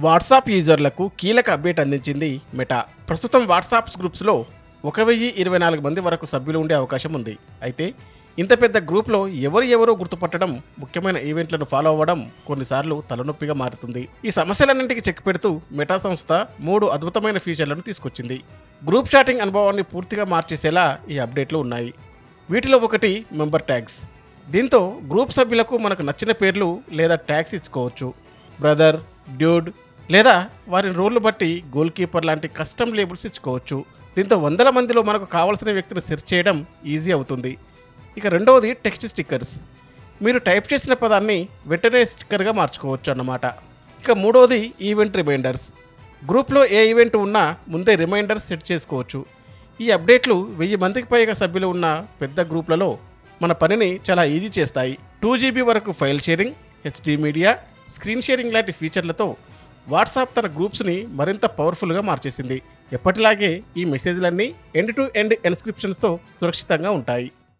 WhatsApp యూజర్లకు కీలక update అందించింది meta. ప్రస్తుతం వాట్సాప్ గ్రూప్స్లో 1024 మంది వరకు సభ్యులు ఉండే అవకాశం ఉంది. అయితే ఇంత పెద్ద గ్రూప్లో ఎవరో గుర్తుపట్టడం, ముఖ్యమైన ఈవెంట్లను ఫాలో అవ్వడం కొన్నిసార్లు తలనొప్పిగా మారుతుంది. ఈ సమస్యలన్నింటికి చెక్ పెడుతూ మెటా సంస్థ 3 అద్భుతమైన ఫీచర్లను తీసుకొచ్చింది. గ్రూప్ చాటింగ్ అనుభవాన్ని పూర్తిగా మార్చేసేలా ఈ అప్డేట్లు ఉన్నాయి. వీటిలో ఒకటి మెంబర్ ట్యాగ్స్. దీంతో గ్రూప్ సభ్యులకు మనకు నచ్చిన పేర్లు లేదా ట్యాగ్స్ ఇచ్చుకోవచ్చు. బ్రదర్, డ్యూడ్ లేదా వారి రోల్ను బట్టి గోల్ కీపర్ లాంటి కస్టమ్ లేబుల్స్ ఇచ్చుకోవచ్చు. దీంతో వందల మందిలో మనకు కావాల్సిన వ్యక్తిని సెర్చ్ చేయడం ఈజీ అవుతుంది. ఇక రెండవది టెక్స్ట్ స్టిక్కర్స్. మీరు టైప్ చేసిన పదాన్ని వెంటనే స్టిక్కర్గా మార్చుకోవచ్చు అన్నమాట. ఇక మూడవది ఈవెంట్ రిమైండర్స్. గ్రూప్లో ఏ ఈవెంట్ ఉన్నా ముందే రిమైండర్స్ సెట్ చేసుకోవచ్చు. ఈ అప్డేట్లు 1000 మందికి పైగా సభ్యులు ఉన్న పెద్ద గ్రూప్లలో మన పనిని చాలా ఈజీ చేస్తాయి. 2 GB వరకు file sharing, HD media, screen sharing లాంటి ఫీచర్లతో వాట్సాప్ తన గ్రూప్స్ని మరింత పవర్ఫుల్గా మార్చేసింది. ఎప్పటిలాగే ఈ మెసేజ్లన్నీ ఎండ్ టు ఎండ్ ఎన్స్క్రిప్షన్స్తో సురక్షితంగా ఉంటాయి.